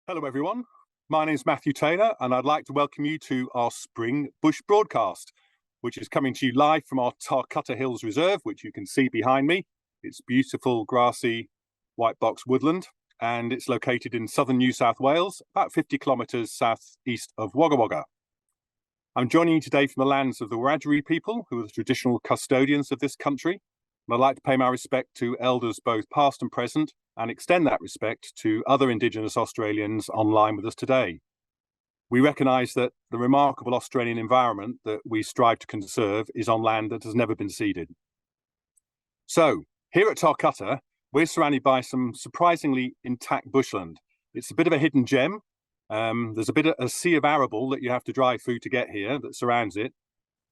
Hello everyone, my name is Matthew Taylor and I'd like to welcome you to our spring bush broadcast, which is coming to you live from our Tarcutta Hills Reserve, which you can see behind me. It's beautiful grassy white box woodland and it's located in southern New South Wales, about 50 kilometres southeast of Wagga Wagga. I'm joining you today from the lands of the Wiradjuri people, who are the traditional custodians of this country. And I'd like to pay my respect to elders both past and present and extend that respect to other Indigenous Australians online with us today. We recognise that the remarkable Australian environment that we strive to conserve is on land that has never been ceded. So, here at Tarcutta, we're surrounded by some surprisingly intact bushland. It's a bit of a hidden gem. There's a sea of arable that you have to drive through to get here that surrounds it.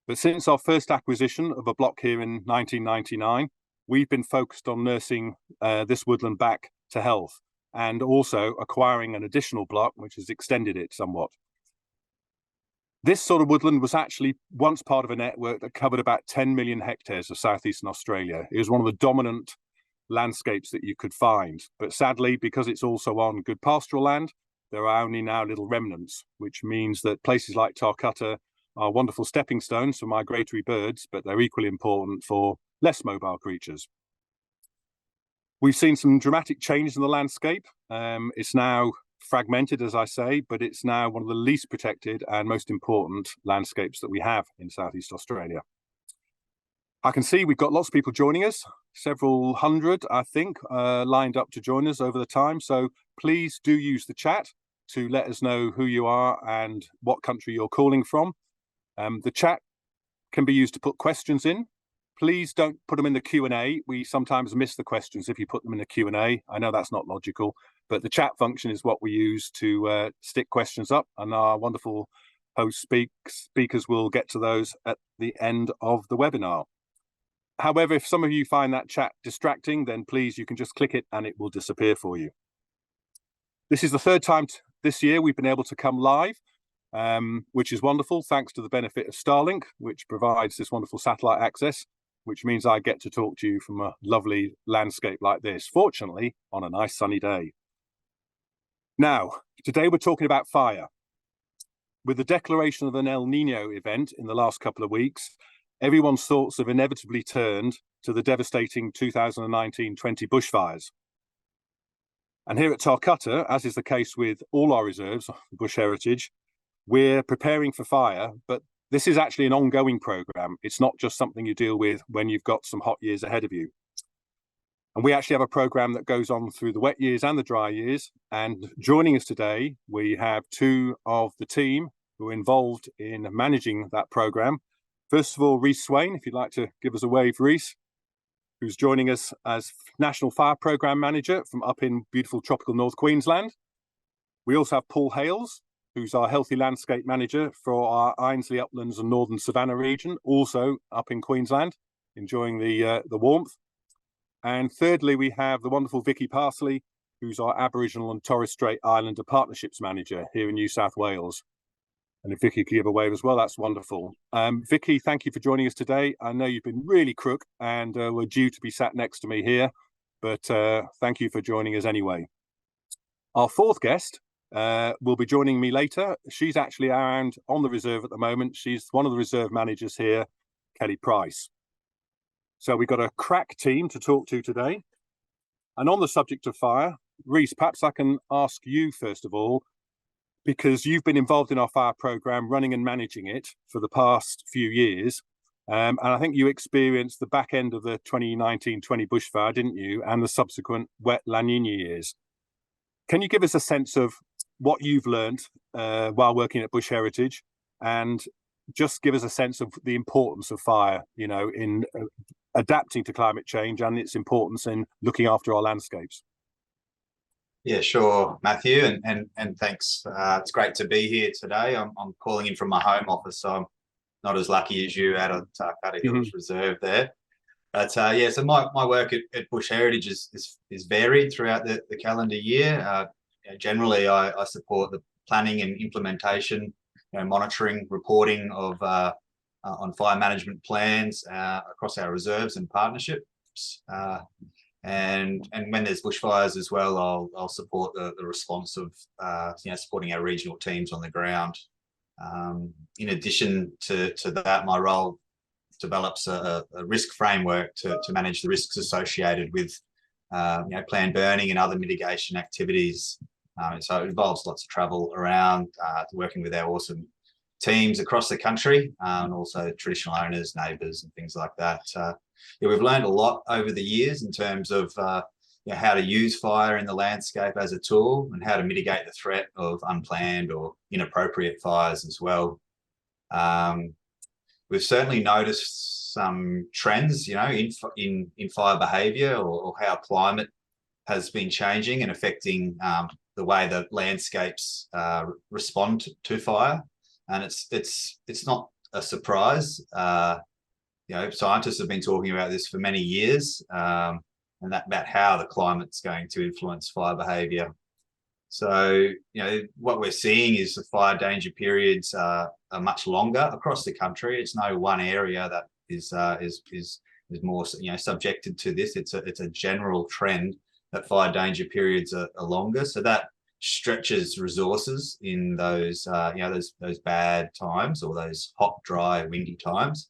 But since our first acquisition of a block here in 1999, we've been focused on nursing this woodland back to health and also acquiring an additional block, which has extended it somewhat. This sort of woodland was actually once part of a network that covered about 10 million hectares of southeastern Australia. It was one of the dominant landscapes that you could find. But sadly, because it's also on good pastoral land, there are only now little remnants, which means that places like Tarcutta are wonderful stepping stones for migratory birds, but they're equally important for less mobile creatures. We've seen some dramatic changes in the landscape. It's now fragmented, as I say, but it's now one of the least protected and most important landscapes that we have in Southeast Australia. I can see we've got lots of people joining us, several hundred, I think, lined up to join us over the time. So please do use the chat to let us know who you are and what country you're calling from. The chat can be used to put questions in. Please don't put them in the Q&A. We sometimes miss the questions if you put them in the Q&A. I know that's not logical, but the chat function is what we use to stick questions up, and our wonderful host speakers will get to those at the end of the webinar. However, if some of you find that chat distracting, then please, you can just click it and it will disappear for you. This is the third time this year we've been able to come live, which is wonderful, thanks to the benefit of Starlink, which provides this wonderful satellite access, which means I get to talk to you from a lovely landscape like this, fortunately, on a nice sunny day. Now, today we're talking about fire. With the declaration of an El Nino event in the last couple of weeks, everyone's thoughts have inevitably turned to the devastating 2019-20 bushfires. And here at Tarcutta, as is the case with all our reserves, bush heritage, we're preparing for fire, but this is actually an ongoing program. It's not just something you deal with when you've got some hot years ahead of you. And we actually have a program that goes on through the wet years and the dry years. And joining us today, we have two of the team who are involved in managing that program. First of all, Rhys Swain, if you'd like to give us a wave, Rhys, who's joining us as National Fire Programme Manager from up in beautiful tropical North Queensland. We also have Paul Hales, who's our Healthy Landscape Manager for our Ainslie Uplands and Northern Savannah region, also up in Queensland, enjoying the warmth. And thirdly, we have the wonderful Vikki Parsley, who's our Aboriginal and Torres Strait Islander Partnerships Manager here in New South Wales. And if Vikki could give a wave as well, that's wonderful. Vikki, thank you for joining us today. I know you've been really crook and were due to be sat next to me here, but thank you for joining us anyway. Our fourth guest will be joining me later. She's actually around on the reserve at the moment. She's one of the reserve managers here, Kelly Price. So we've got a crack team to talk to today. And on the subject of fire, Rhys, perhaps I can ask you first of all, because you've been involved in our fire program, running and managing it for the past few years. And I think you experienced the back end of the 2019-20 bushfire, didn't you? And the subsequent wet La Nina years. Can you give us a sense of what you've learned while working at Bush Heritage, and just give us a sense of the importance of fire, you know, in adapting to climate change and its importance in looking after our landscapes? Yeah, sure, Matthew, and thanks. It's great to be here today. I'm calling in from my home office, so I'm not as lucky as you out of Tarcutta Hills Reserve there. But yeah, so my work at Bush Heritage is varied throughout the calendar year. Generally, I support the planning and implementation, monitoring, reporting of on fire management plans across our reserves and partnerships. And when there's bushfires as well, I'll support the response of supporting our regional teams on the ground. In addition to that, my role develops a risk framework to manage the risks associated with planned burning and other mitigation activities. So it involves lots of travel around, working with our awesome teams across the country, and also traditional owners, neighbours, and things like that. We've learned a lot over the years in terms of how to use fire in the landscape as a tool, and how to mitigate the threat of unplanned or inappropriate fires as well. We've certainly noticed some trends, in fire behaviour, or how climate has been changing and affecting the way that landscapes respond to fire. And it's not a surprise. Scientists have been talking about this for many years, and about how the climate's going to influence fire behaviour. So, what we're seeing is the fire danger periods are much longer across the country. It's no one area that is more subjected to this. It's a general trend that fire danger periods are longer. So that stretches resources in those those bad times, or those hot, dry, windy times.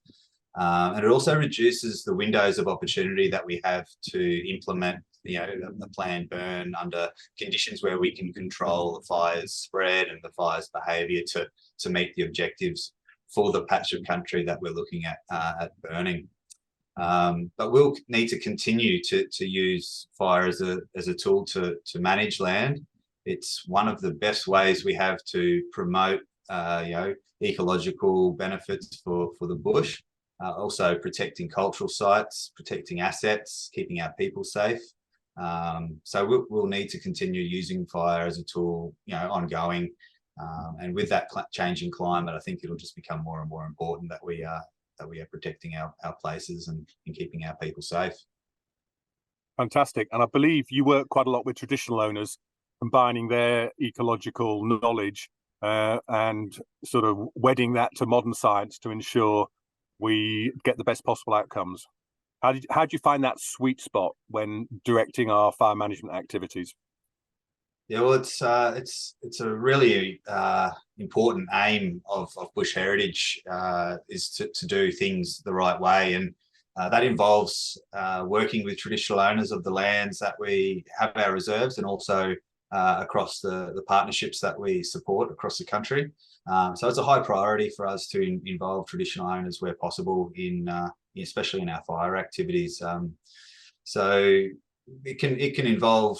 And it also reduces the windows of opportunity that we have to implement the planned burn under conditions where we can control the fire's spread and the fire's behaviour to meet the objectives for the patch of country that we're looking at burning. But we'll need to continue to use fire as a tool to manage land. It's one of the best ways we have to promote ecological benefits for the bush. Also protecting cultural sites, protecting assets, keeping our people safe. So we'll need to continue using fire as a tool, ongoing. And with that changing climate, I think it'll just become more and more important that we are protecting our places and keeping our people safe. Fantastic. And I believe you work quite a lot with traditional owners, combining their ecological knowledge and sort of wedding that to modern science to ensure we get the best possible outcomes. How do you find that sweet spot when directing our fire management activities? Yeah, well, it's a really important aim of bush heritage, is to do things the right way, and that involves working with traditional owners of the lands that we have our reserves, and also across the partnerships that we support across the country. So it's a high priority for us to involve traditional owners where possible, especially in our fire activities. So it can involve,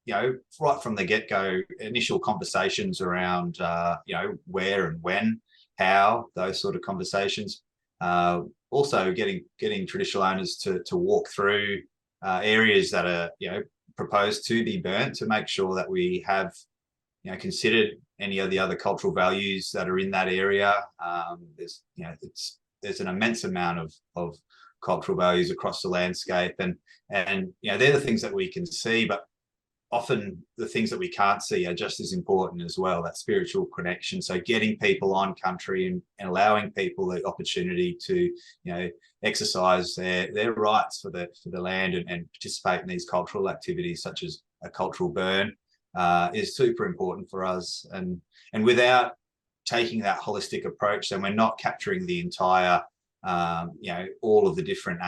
right from the get-go, initial conversations around, where and when, how, those sort of conversations. Also getting traditional owners to walk through areas that are, proposed to be burnt, to make sure that we have, considered any of the other cultural values that are in that area. There's an immense amount of cultural values across the landscape, and they're the things that we can see, but often the things that we can't see are just as important as well, that spiritual connection. So getting people on country and allowing people the opportunity to, exercise their rights for the land and participate in these cultural activities, such as a cultural burn, is super important for us. And without taking that holistic approach, then we're not capturing the entire, all of the different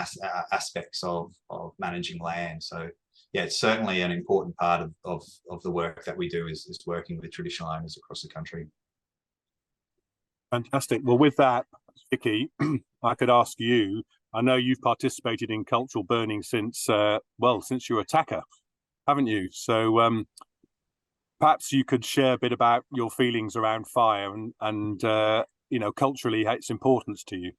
aspects of managing land. So yeah, it's certainly an important part of the work that we do is working with traditional owners across the country. Fantastic. Well, with that, Vikki, I could ask you, I know you've participated in cultural burning since you were a tacker, haven't you? So perhaps you could share a bit about your feelings around fire and culturally, its importance to you.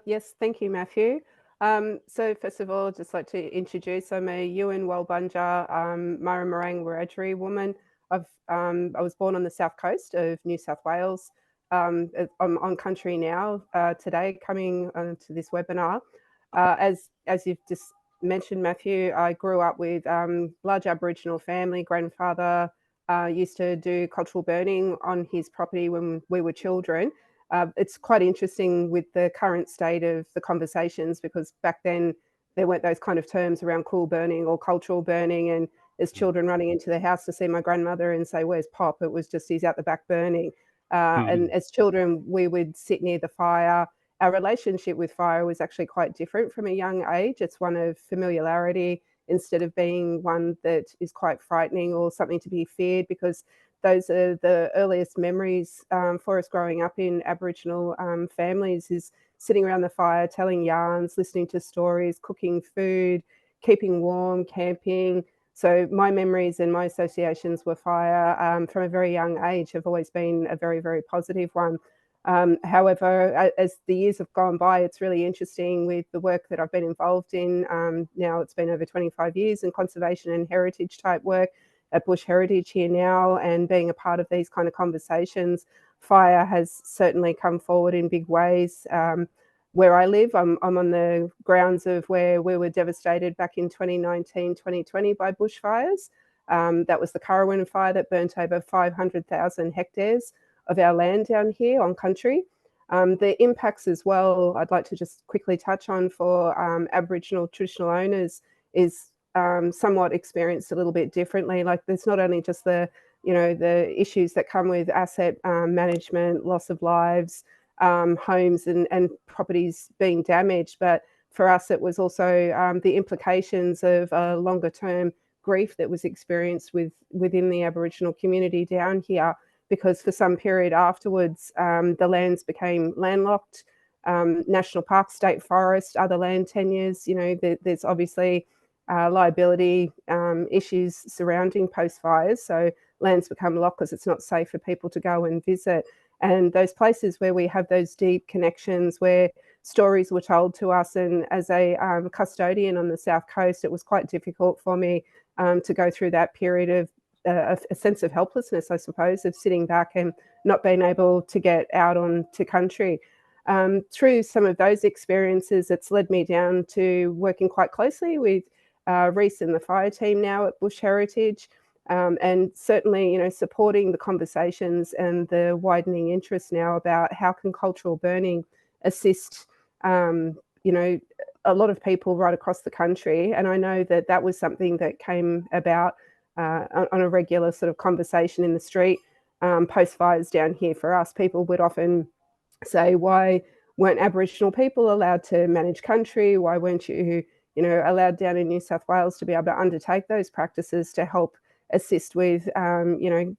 Yes, thank you, Matthew. So first of all, I'd just like to introduce, I'm a Yuin Walbunja Murrumarang Wiradjuri woman. I was born on the south coast of New South Wales. I'm on country now today, coming to this webinar. As you've just mentioned, Matthew, I grew up with large Aboriginal family. Grandfather used to do cultural burning on his property when we were children. It's quite interesting with the current state of the conversations, because back then there weren't those kind of terms around cool burning or cultural burning, and as children running into the house to see my grandmother and say, "Where's Pop?" It was just, he's out the back burning. And as children, we would sit near the fire. Our relationship with fire was actually quite different from a young age. It's one of familiarity instead of being one that is quite frightening or something to be feared, because those are the earliest memories for us growing up in Aboriginal families, is sitting around the fire, telling yarns, listening to stories, cooking food, keeping warm, camping. So my memories and my associations with fire from a very young age have always been a very, very positive one. However, as the years have gone by, it's really interesting with the work that I've been involved in. Now it's been over 25 years in conservation and heritage type work at Bush Heritage here now, and being a part of these kind of conversations. Fire has certainly come forward in big ways. Where I live, I'm on the grounds of where we were devastated back in 2019, 2020 by bushfires. That was the Currawin fire that burnt over 500,000 hectares of our land down here on country. The impacts as well, I'd like to just quickly touch on for Aboriginal traditional owners, is somewhat experienced a little bit differently. Like, there's not only just the issues that come with asset management, loss of lives, homes and properties being damaged, but for us it was also the implications of a longer term grief that was experienced within the Aboriginal community down here, because for some period afterwards the lands became landlocked. National park, state forest, other land tenures, there's obviously liability issues surrounding post fires, so lands become locked because it's not safe for people to go and visit. And those places where we have those deep connections, where stories were told to us, and as a custodian on the South Coast, it was quite difficult for me to go through that period of a sense of helplessness, I suppose, of sitting back and not being able to get out onto country. Through some of those experiences, it's led me down to working quite closely with Rhys and the fire team now at Bush Heritage, and certainly, supporting the conversations and the widening interest now about how can cultural burning assist, a lot of people right across the country. And I know that that was something that came about on a regular sort of conversation in the street post fires down here. For us, people would often say, why weren't Aboriginal people allowed to manage country? Why weren't you, allowed down in New South Wales to be able to undertake those practices to help assist with,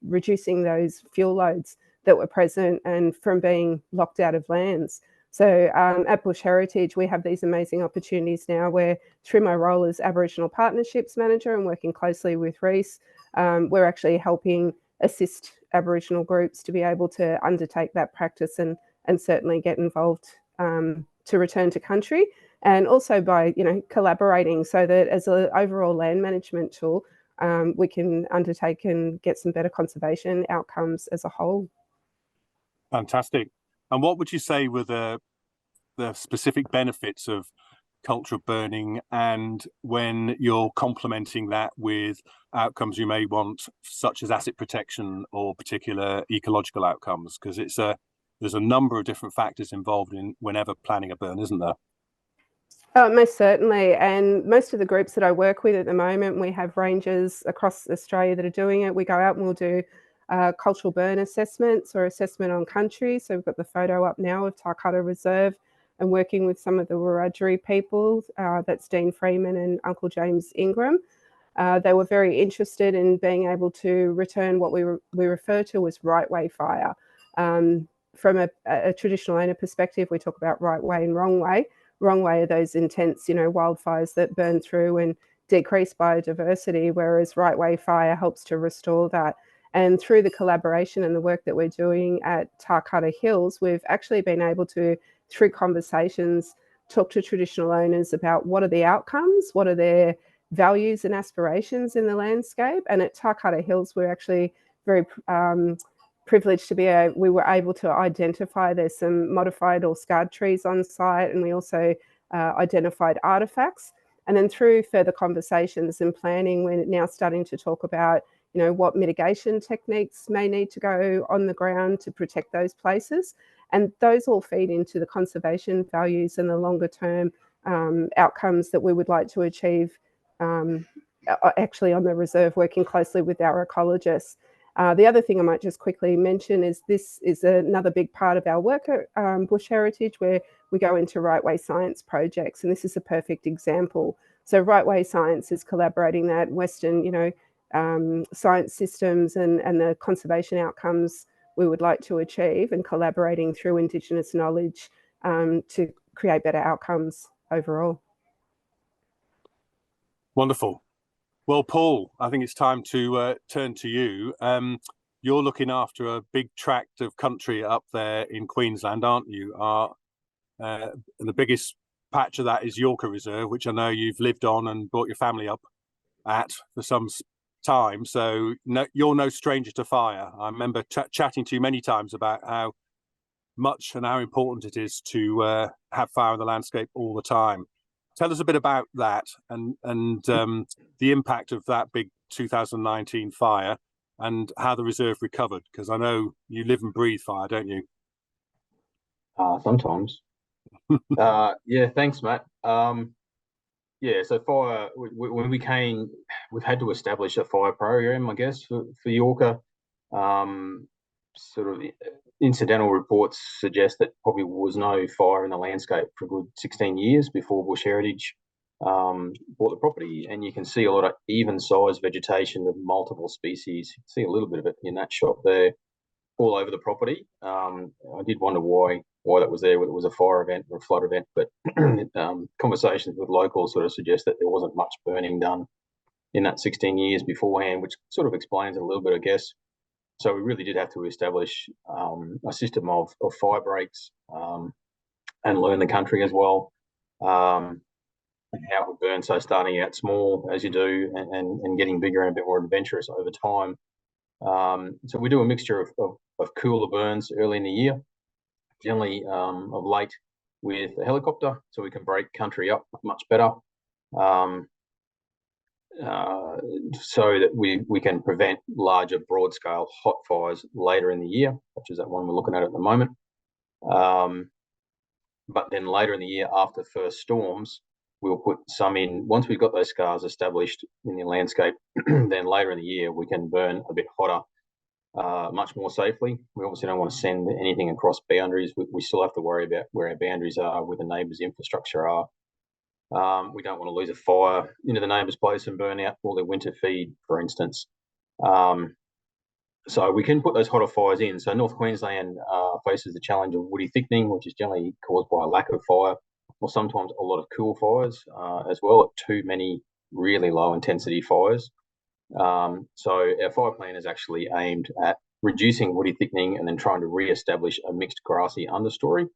reducing those fuel loads that were present and from being locked out of lands. So at Bush Heritage, we have these amazing opportunities now where, through my role as Aboriginal Partnerships Manager and working closely with Rhys, we're actually helping assist Aboriginal groups to be able to undertake that practice and certainly get involved to return to country, and also by collaborating, so that as an overall land management tool, we can undertake and get some better conservation outcomes as a whole. Fantastic. And what would you say were the specific benefits of cultural burning, and when you're complementing that with outcomes you may want, such as asset protection or particular ecological outcomes? Because there's a number of different factors involved in whenever planning a burn, isn't there? Oh, most certainly. And most of the groups that I work with at the moment, we have rangers across Australia that are doing it. We go out and we'll do cultural burn assessments or assessment on country. So we've got the photo up now of Tarcutta Reserve, and working with some of the Wiradjuri people, that's Dean Freeman and Uncle James Ingram. They were very interested in being able to return what we refer to as right way fire. From a traditional owner perspective, we talk about right way and wrong way. Wrong way are those intense, wildfires that burn through and decrease biodiversity, whereas right way fire helps to restore that. And through the collaboration and the work that we're doing at Tarcutta Hills, we've actually been able to, through conversations, talk to traditional owners about what are the outcomes, what are their values and aspirations in the landscape. And at Tarcutta Hills, we're actually very privileged to we were able to identify there's some modified or scarred trees on site, and we also identified artifacts. And then through further conversations and planning, we're now starting to talk about what mitigation techniques may need to go on the ground to protect those places. And those all feed into the conservation values and the longer term outcomes that we would like to achieve actually on the reserve, working closely with our ecologists. The other thing I might just quickly mention is this is another big part of our work at Bush Heritage, where we go into right way science projects, and this is a perfect example. So right way science is collaborating that Western, science systems and the conservation outcomes we would like to achieve, and collaborating through Indigenous knowledge to create better outcomes overall. Wonderful. Well, Paul, I think it's time to turn to you. You're looking after a big tract of country up there in Queensland, aren't you? And the biggest patch of that is Yorka Reserve, which I know you've lived on and brought your family up at for some time. So you're no stranger to fire. I remember chatting to you many times about how much and how important it is to have fire in the landscape all the time. Tell us a bit about that and the impact of that big 2019 fire and how the reserve recovered, because I know you live and breathe fire, don't you? Sometimes. Yeah, thanks, Matt. Yeah, so fire, when we came, we've had to establish a fire program, I guess, for Yorka. Sort of incidental reports suggest that probably was no fire in the landscape for a good 16 years before Bush Heritage bought the property, and you can see a lot of even-sized vegetation of multiple species. You can see a little bit of it in that shot there, all over the property. I did wonder why that was there, whether it was a fire event or a flood event, but conversations with locals sort of suggest that there wasn't much burning done in that 16 years beforehand, which sort of explains it a little bit, I guess. So we really did have to establish a system of fire breaks and learn the country as well, and how it would burn. So starting out small as you do, and getting bigger and a bit more adventurous over time. So we do a mixture of cooler burns early in the year, generally of late with a helicopter, so we can break country up much better. So that we can prevent larger, broad-scale hot fires later in the year, such as that one we're looking at the moment. But then later in the year, after first storms, we'll put some in. Once we've got those scars established in the landscape, then later in the year, we can burn a bit hotter, much more safely. We obviously don't want to send anything across boundaries. We still have to worry about where our boundaries are, where the neighbours' infrastructure are. We don't want to lose a fire into the neighbour's place and burn out all their winter feed, for instance. So we can put those hotter fires in. So North Queensland faces the challenge of woody thickening, which is generally caused by a lack of fire, or sometimes a lot of cool fires as well, too many really low intensity fires. So our fire plan is actually aimed at reducing woody thickening and then trying to re-establish a mixed grassy understory,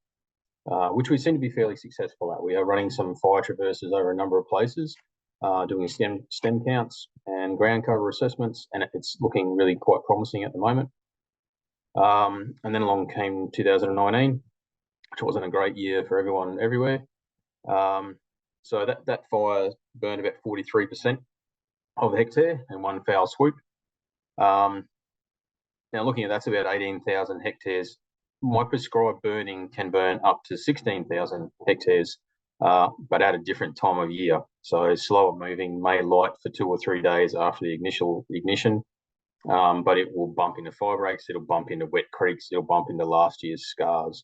which we seem to be fairly successful at. We are running some fire traverses over a number of places, doing stem counts and ground cover assessments, and it's looking really quite promising at the moment. And then along came 2019, which wasn't a great year for everyone everywhere. So that fire burned about 43% of the hectare in one foul swoop. Now looking at that's about 18,000 hectares. My prescribed burning can burn up to 16,000 hectares, but at a different time of year. So slower moving, may light for 2 or 3 days after the initial ignition, but it will bump into fire breaks, it'll bump into wet creeks, it'll bump into last year's scars.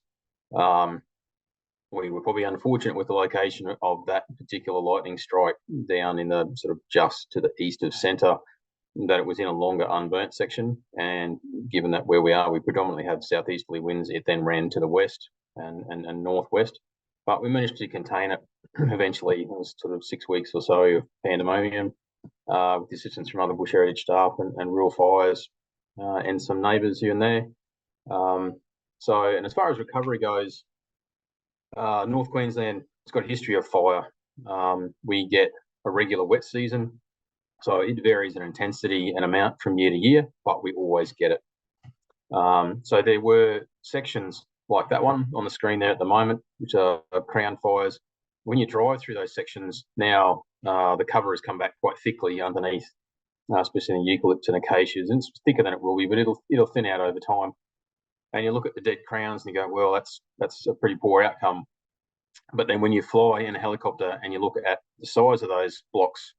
We were probably unfortunate with the location of that particular lightning strike down in the sort of just to the east of centre, that it was in a longer unburnt section, and given that where we are, we predominantly have southeasterly winds, it then ran to the west and northwest, but we managed to contain it eventually. It was sort of 6 weeks or so of pandemonium with the assistance from other Bush Heritage staff and real fires and some neighbours here and there. And as far as recovery goes, North Queensland has got a history of fire. We get a regular wet season, so it varies in intensity and amount from year to year, but we always get it. So there were sections like that one on the screen there at the moment, which are crown fires. When you drive through those sections now, the cover has come back quite thickly underneath, especially in the eucalypts and acacias, and it's thicker than it will be, but it'll thin out over time. And you look at the dead crowns and you go, well, that's a pretty poor outcome. But then when you fly in a helicopter and you look at the size of those blocks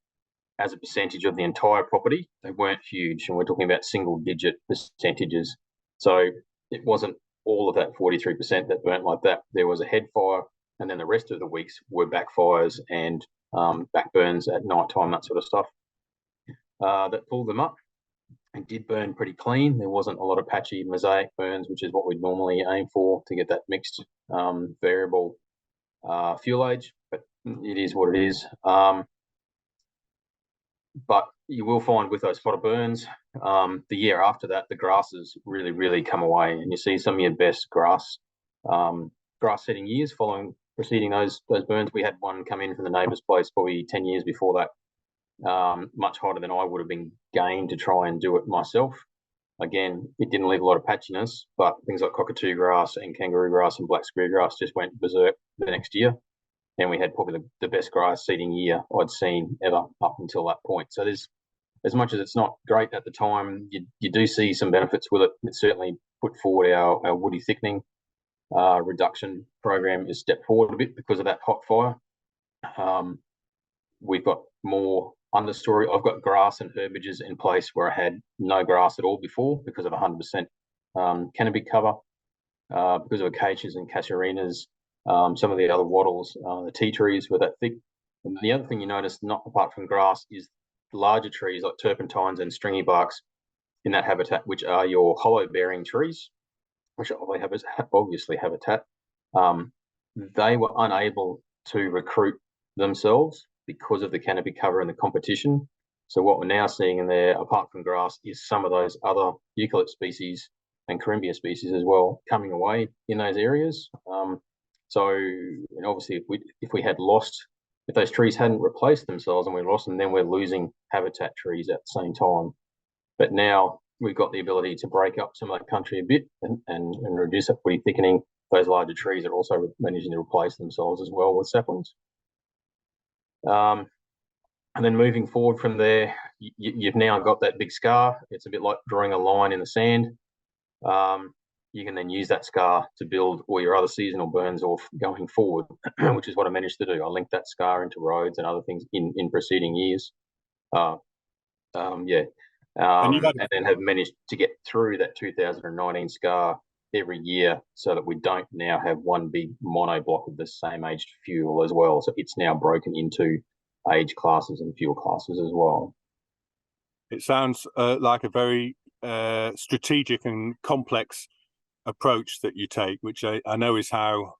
as a percentage of the entire property, they weren't huge. And we're talking about single-digit percentages. So it wasn't all of that 43% that burnt like that. There was a head fire, and then the rest of the weeks were backfires and backburns at night time, that sort of stuff. That pulled them up and did burn pretty clean. There wasn't a lot of patchy mosaic burns, which is what we'd normally aim for to get that mixed variable fuel age, but it is what it is. But you will find with those spotted burns, the year after that, the grasses really come away, and you see some of your best grass setting years preceding those burns. We had one come in from the neighbour's place probably 10 years before that, much hotter than I would have been game to try and do it myself. Again, it didn't leave a lot of patchiness, but things like cockatoo grass and kangaroo grass and black screwgrass just went berserk the next year. And we had probably the best grass seeding year I'd seen ever up until that point. So there's, as much as it's not great at the time, you do see some benefits with it. It certainly put forward our woody thickening reduction program is stepped forward a bit because of that hot fire. We've got more understory. I've got grass and herbages in place where I had no grass at all before because of 100% canopy cover, because of acacias and casuarinas, some of the other wattles, the tea trees were that thick. And the other thing you notice, not apart from grass, is larger trees like turpentines and stringy barks in that habitat, which are your hollow-bearing trees, which are obviously habitat. They were unable to recruit themselves because of the canopy cover and the competition. So what we're now seeing in there, apart from grass, is some of those other eucalypt species and Corymbia species as well coming away in those areas. So, and obviously, if those trees hadn't replaced themselves and we lost them, then we're losing habitat trees at the same time. But now we've got the ability to break up some of that country a bit and reduce that woody thickening. Those larger trees are also managing to replace themselves as well with saplings. And then moving forward from there, you've now got that big scar. It's a bit like drawing a line in the sand. You can then use that scar to build all your other seasonal burns off going forward, which is what I managed to do. I linked that scar into roads and other things in preceding years. And then have managed to get through that 2019 scar every year so that we don't now have one big mono block of the same aged fuel as well. So it's now broken into age classes and fuel classes as well. It sounds like a very strategic and complex approach that you take, which I know is how,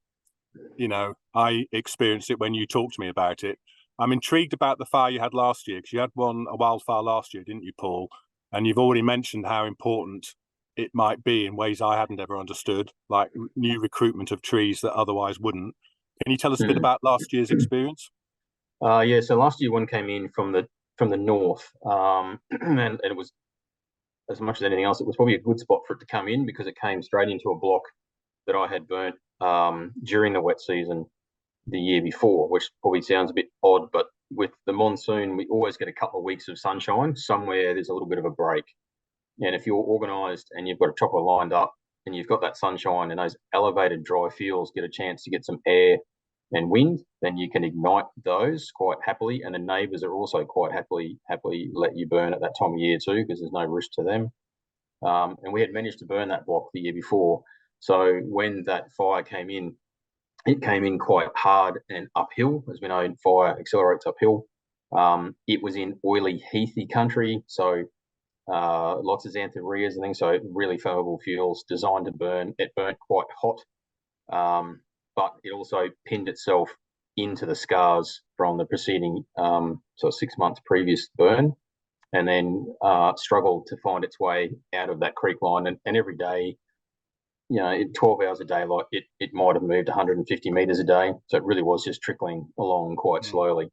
I experienced it when you talked to me about it. I'm intrigued about the fire you had last year, because you had a wildfire last year, didn't you, Paul? And you've already mentioned how important it might be in ways I hadn't ever understood, like new recruitment of trees that otherwise wouldn't. Can you tell us a bit about last year's experience? Yeah, so last year one came in from the north, and it was, as much as anything else, it was probably a good spot for it to come in because it came straight into a block that I had burnt during the wet season the year before, which probably sounds a bit odd, but with the monsoon, we always get a couple of weeks of sunshine. Somewhere there's a little bit of a break. And if you're organised and you've got a chopper lined up and you've got that sunshine and those elevated dry fields get a chance to get some air and wind, then you can ignite those quite happily. And the neighbours are also quite happily let you burn at that time of year too, because there's no risk to them. And we had managed to burn that block the year before. So when that fire came in, it came in quite hard and uphill. As we know, fire accelerates uphill. It was in oily, heathy country, so lots of xanthorrhoeas and things, so really flammable fuels designed to burn. It burnt quite hot, but it also pinned itself into the scars from the preceding 6 months previous burn, and then struggled to find its way out of that creek line. And every day, 12 hours a day, like it might have moved 150 meters a day. So it really was just trickling along quite slowly.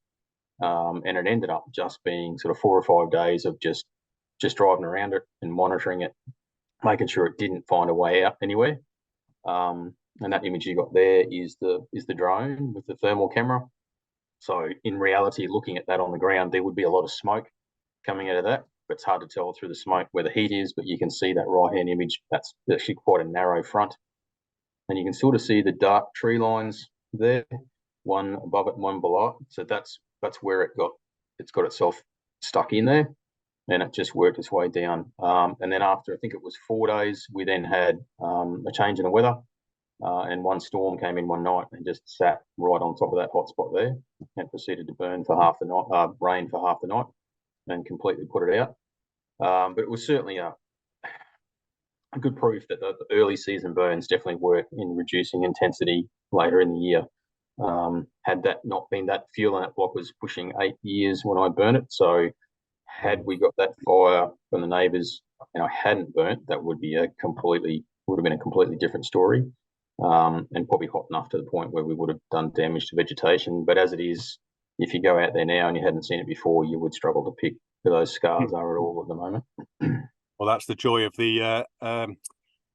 And it ended up just being sort of 4 or 5 days of just driving around it and monitoring it, making sure it didn't find a way out anywhere. And that image you got there is the drone with the thermal camera. So in reality, looking at that on the ground, there would be a lot of smoke coming out of that. But it's hard to tell through the smoke where the heat is, but you can see that right-hand image. That's actually quite a narrow front. And you can sort of see the dark tree lines there. one above it and one below it. So that's where it's got itself stuck in there, and it just worked its way down. And then after, I think it was 4 days, we then had a change in the weather, and one storm came in one night and just sat right on top of that hot spot there, and proceeded to burn for half the night, rain for half the night, and completely put it out. But it was certainly a good proof that the early season burns definitely work in reducing intensity later in the year. Had that not been that fuel, and that block was pushing 8 years when I burned it. So had we got that fire from the neighbours and I hadn't burnt, that would have been a completely different story, and probably hot enough to the point where we would have done damage to vegetation. But as it is, if you go out there now and you hadn't seen it before, you would struggle to pick where those scars are at all at the moment. Well, that's the joy of the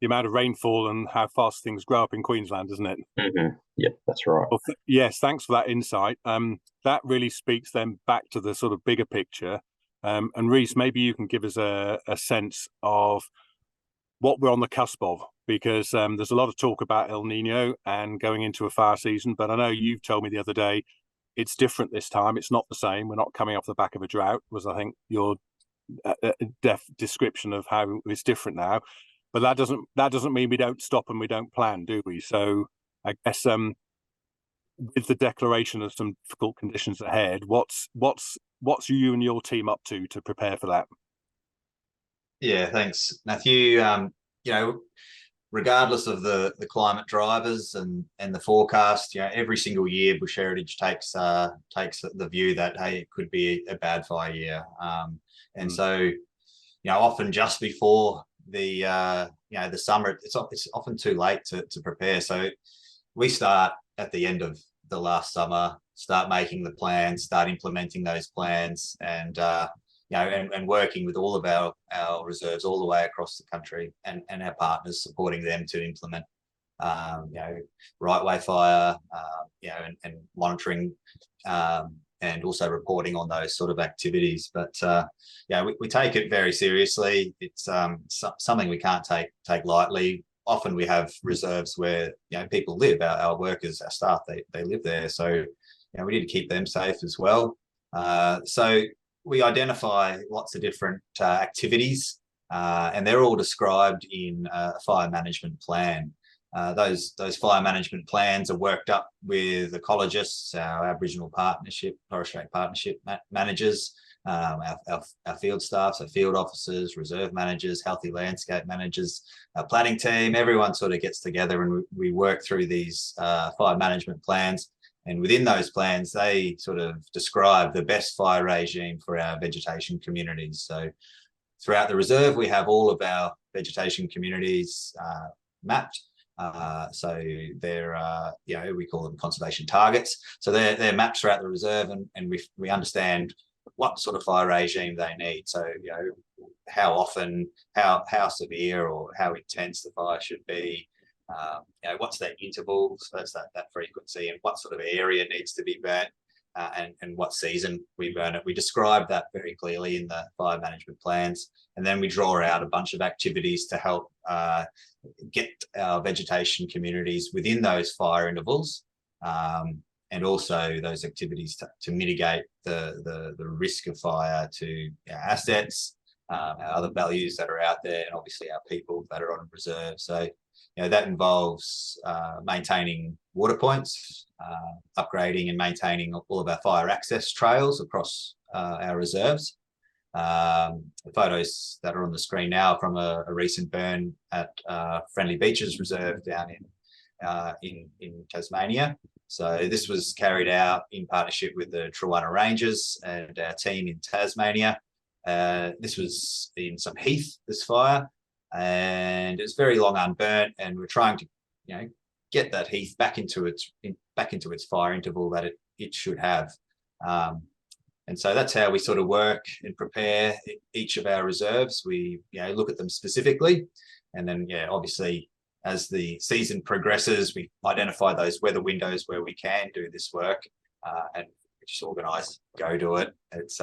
amount of rainfall and how fast things grow up in Queensland, isn't it? Mm-hmm. Yep, that's right. Well, yes, thanks for that insight. That really speaks then back to the sort of bigger picture. And Rhys, maybe you can give us a sense of what we're on the cusp of, because there's a lot of talk about El Nino and going into a fire season, but I know you've told me the other day it's different this time. It's not the same. We're not coming off the back of a drought, was I think your description of how it's different now. But that doesn't mean we don't stop and we don't plan, do we? So I guess with the declaration of some difficult conditions ahead, what's you and your team up to prepare for that? Yeah, thanks, Matthew. Regardless of the climate drivers and the forecast, every single year Bush Heritage takes the view that, hey, it could be a bad fire year, and so often just before the summer, it's often too late to prepare. So we start at the end of the last summer, start making the plans, start implementing those plans, and and working with all of our reserves all the way across the country, and our partners, supporting them to implement right way fire, and monitoring, and also reporting on those sort of activities. But we take it very seriously. It's something we can't take lightly. Often we have reserves where people live, our workers, our staff, they live there, so we need to keep them safe as well. So we identify lots of different activities, and they're all described in a fire management plan. Those fire management plans are worked up with ecologists, our Aboriginal partnership, Torres Strait partnership managers, our field staff, so field officers, reserve managers, healthy landscape managers, our planning team. Everyone sort of gets together and we work through these fire management plans. And within those plans, they sort of describe the best fire regime for our vegetation communities. So throughout the reserve, we have all of our vegetation communities mapped. So they're, we call them conservation targets. So they're mapped throughout the reserve, and we understand what sort of fire regime they need. So, how often, how severe or how intense the fire should be. What's that interval, so that's that frequency, and what sort of area needs to be burnt, and what season we burn it. We describe that very clearly in the fire management plans, and then we draw out a bunch of activities to help get our vegetation communities within those fire intervals, and also those activities to mitigate the risk of fire to our assets, our other values that are out there, and obviously our people that are on reserve. So that involves maintaining water points, upgrading and maintaining all of our fire access trails across our reserves. The photos that are on the screen now are from a recent burn at Friendly Beaches Reserve down in Tasmania. So this was carried out in partnership with the Tarata Rangers and our team in Tasmania. This was in some heath, this fire, and it's very long unburnt, and we're trying to get that heath back into its fire interval that it should have. And so that's how we sort of work and prepare each of our reserves. We look at them specifically, and then obviously as the season progresses, we identify those weather windows where we can do this work, and we just organise, go do it. It's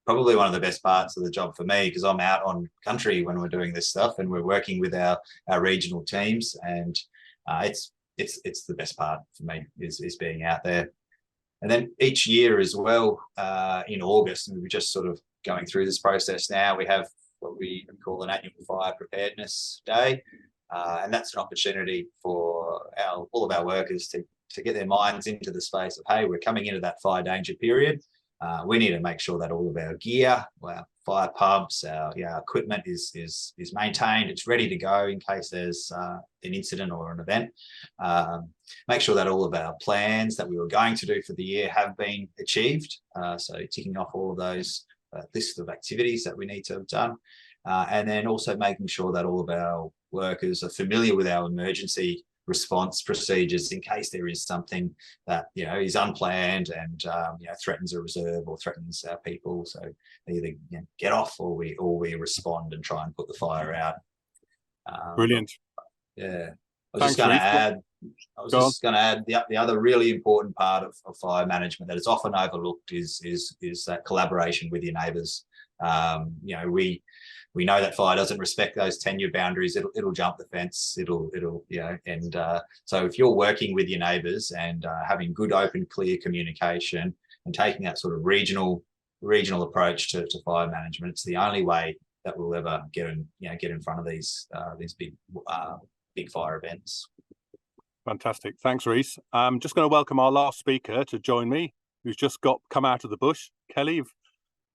probably one of the best parts of the job for me, because I'm out on country when we're doing this stuff, and we're working with our regional teams, and it's it's the best part for me is being out there. And then each year as well, in August, and we're just sort of going through this process now, we have what we call an annual fire preparedness day. And that's an opportunity for all of our workers to get their minds into the space of, hey, we're coming into that fire danger period. We need to make sure that all of our gear, our fire pumps, our equipment is maintained. It's ready to go in case there's an incident or an event. Make sure that all of our plans that we were going to do for the year have been achieved. So ticking off all of those list of activities that we need to have done. And then also making sure that all of our workers are familiar with our emergency response procedures in case there is something that is unplanned and threatens a reserve or threatens our people. So they either get off or we respond and try and put the fire out. Brilliant. Yeah, I was just going to add the other really important part of fire management that is often overlooked is that collaboration with your neighbours. We know that fire doesn't respect those tenure boundaries. It'll jump the fence. So if you're working with your neighbours and having good, open, clear communication and taking that sort of regional approach to fire management, it's the only way that we'll ever get in front of these big fire events. Fantastic. Thanks, Rhys. I'm just going to welcome our last speaker to join me, who's just come out of the bush. Kelly,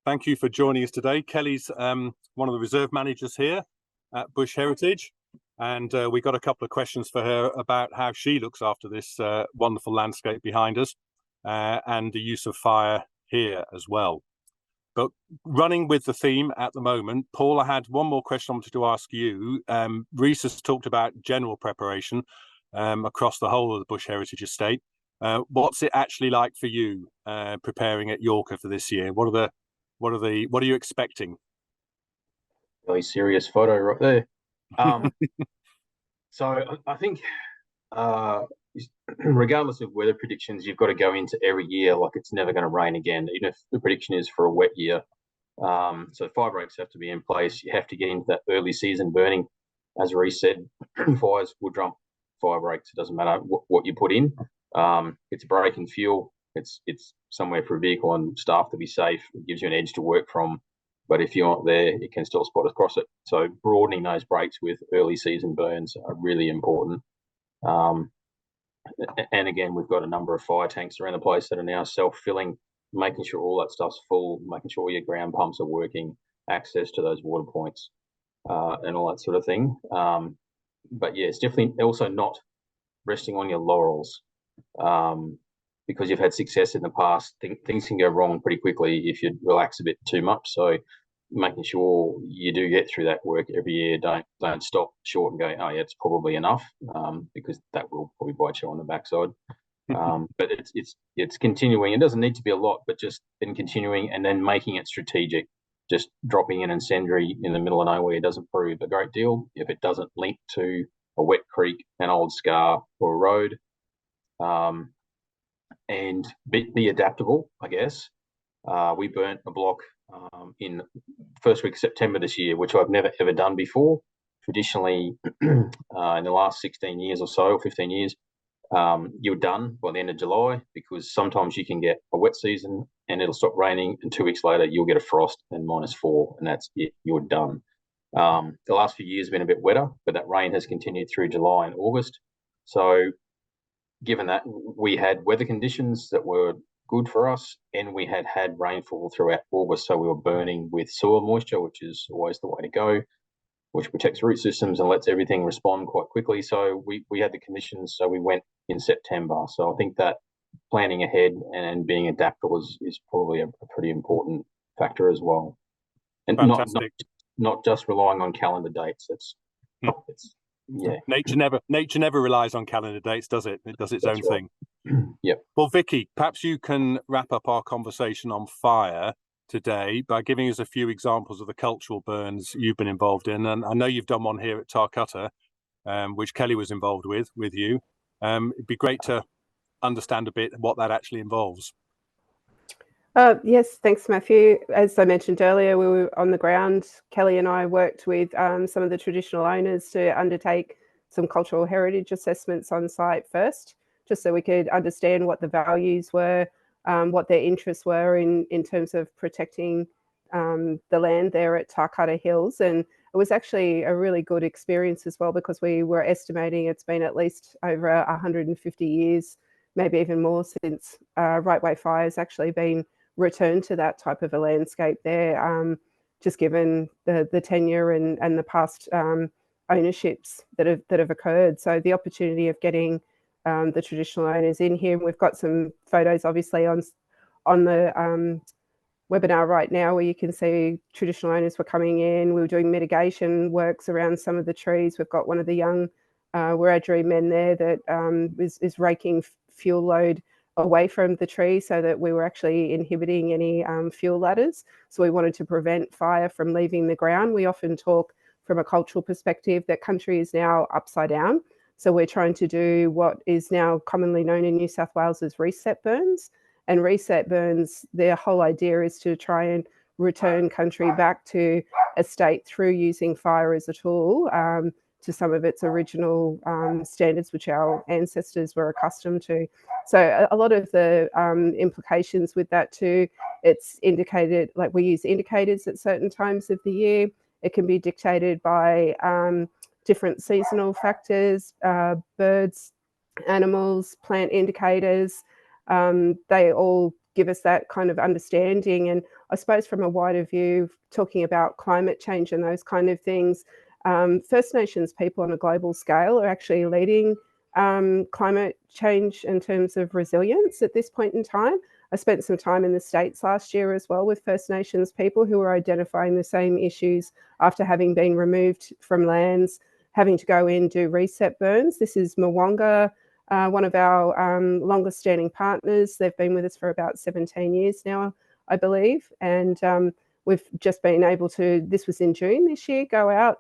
thank you for joining us today. Kelly's one of the reserve managers here at Bush Heritage, and we got a couple of questions for her about how she looks after this wonderful landscape behind us and the use of fire here as well. But running with the theme at the moment, Paul, I had one more question I wanted to ask you. Rhys has talked about general preparation across the whole of the Bush Heritage Estate. What's it actually like for you preparing at Yorker for this year? What are you expecting? Really serious photo right there. So I think regardless of weather predictions, you've got to go into every year like it's never going to rain again, even if the prediction is for a wet year. So fire breaks have to be in place. You have to get into that early season burning. As Rhys said, fires will jump fire breaks. It doesn't matter what you put in. It's breaking fuel. It's somewhere for a vehicle and staff to be safe. It gives you an edge to work from. But if you aren't there, you can still spot across it. So broadening those breaks with early season burns are really important. And again, we've got a number of fire tanks around the place that are now self-filling, making sure all that stuff's full, making sure your ground pumps are working, access to those water points, and all that sort of thing. But yeah, it's definitely also not resting on your laurels, because you've had success in the past. Things can go wrong pretty quickly if you relax a bit too much. So making sure you do get through that work every year. Don't stop short and go, oh yeah, it's probably enough, because that will probably bite you on the backside. But it's continuing. It doesn't need to be a lot, but just in continuing and then making it strategic. Just dropping an incendiary in the middle of nowhere doesn't prove a great deal if it doesn't link to a wet creek, an old scar, or a road. And be adaptable, I guess. We burnt a block in first week of September this year, which I've never ever done before. Traditionally, in the last 16 years or so, 15 years, you're done by the end of July, because sometimes you can get a wet season and it'll stop raining, and 2 weeks later you'll get a frost and -4, and that's it, you're done. The last few years have been a bit wetter, but that rain has continued through July and August. So given that, we had weather conditions that were good for us, and we had rainfall throughout August, so we were burning with soil moisture, which is always the way to go, which protects root systems and lets everything respond quite quickly. So we had the conditions, so we went in September. So I think that planning ahead and being adaptable is probably a pretty important factor as well, and not just relying on calendar dates. Yeah. Nature never relies on calendar dates, does it? It does its own thing. Yep. Well, Vikki, perhaps you can wrap up our conversation on fire today by giving us a few examples of the cultural burns you've been involved in. And I know you've done one here at Tarcutta, which Kelly was involved with you. It'd be great to understand a bit what that actually involves. Yes, thanks, Matthew. As I mentioned earlier, we were on the ground. Kelly and I worked with some of the traditional owners to undertake some cultural heritage assessments on site first, just so we could understand what the values were, what their interests were in terms of protecting the land there at Tarcutta Hills. And it was actually a really good experience as well, because we were estimating it's been at least over 150 years, maybe even more, since right-way fire's actually been returned to that type of a landscape there, just given the tenure and the past ownerships that have occurred. So the opportunity of getting the traditional owners in here, and we've got some photos obviously on the webinar right now where you can see traditional owners were coming in. We were doing mitigation works around some of the trees. We've got one of the young Wiradjuri men there that is raking fuel load away from the tree, so that we were actually inhibiting any fuel ladders. So we wanted to prevent fire from leaving the ground. We often talk from a cultural perspective that country is now upside down. So we're trying to do what is now commonly known in New South Wales as reset burns. And reset burns, their whole idea is to try and return country back to a state through using fire as a tool to some of its original standards, which our ancestors were accustomed to. So a lot of the implications with that too, it's indicated, like we use indicators at certain times of the year. It can be dictated by different seasonal factors, birds, animals, plant indicators. They all give us that kind of understanding. And I suppose from a wider view, talking about climate change and those kind of things, First Nations people on a global scale are actually leading climate change in terms of resilience at this point in time. I spent some time in the States last year as well with First Nations people who were identifying the same issues after having been removed from lands, having to go in, do reset burns. This is Mwanga, one of our longest standing partners. They've been with us for about 17 years now, I believe. And we've just been able to, this was in June this year, go out.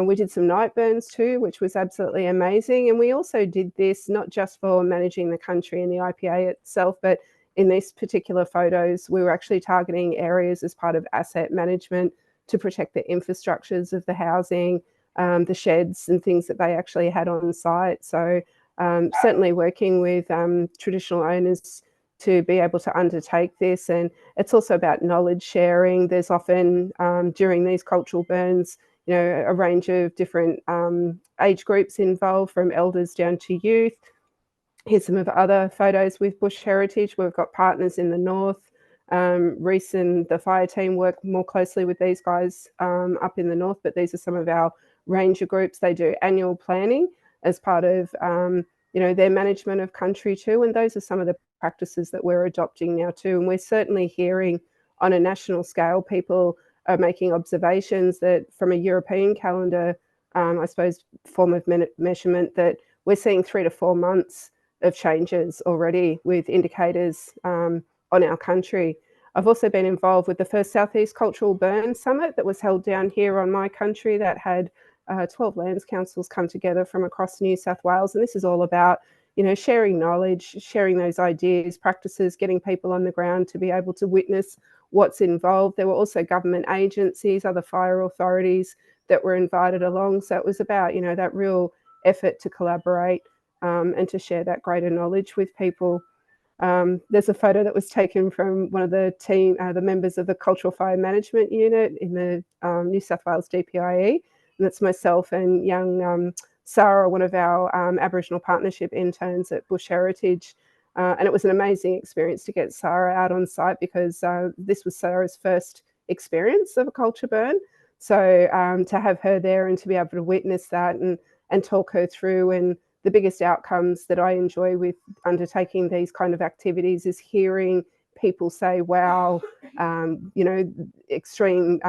We did some night burns too, which was absolutely amazing. And we also did this not just for managing the country and the IPA itself, but in these particular photos, we were actually targeting areas as part of asset management to protect the infrastructures of the housing, the sheds and things that they actually had on site. So certainly working with traditional owners to be able to undertake this. And it's also about knowledge sharing. There's often during these cultural burns, you know, a range of different age groups involved, from elders down to youth. Here's some of the other photos with Bush Heritage. We've got partners in the north. Rhys and the fire team work more closely with these guys up in the north, but these are some of our ranger groups. They do annual planning as part of you know, their management of country too. And those are some of the practices that we're adopting now too. And we're certainly hearing on a national scale, people are making observations that from a European calendar, I suppose, form of measurement, that we're seeing 3 to 4 months of changes already with indicators on our country. I've also been involved with the first Southeast Cultural Burn Summit that was held down here on my country, that had 12 lands councils come together from across New South Wales. And this is all about, you know, sharing knowledge, sharing those ideas, practices, getting people on the ground to be able to witness what's involved. There were also government agencies, other fire authorities that were invited along. So it was about, you know, that real effort to collaborate and to share that greater knowledge with people. There's a photo that was taken from one of the team, the members of the Cultural Fire Management Unit in the New South Wales DPIE. And that's myself and young Sarah, one of our Aboriginal partnership interns at Bush Heritage. And it was an amazing experience to get Sarah out on site, because this was Sarah's first experience of a culture burn. So to have her there and to be able to witness that and talk her through. And the biggest outcomes that I enjoy with undertaking these kind of activities is hearing people say, wow, you know, extreme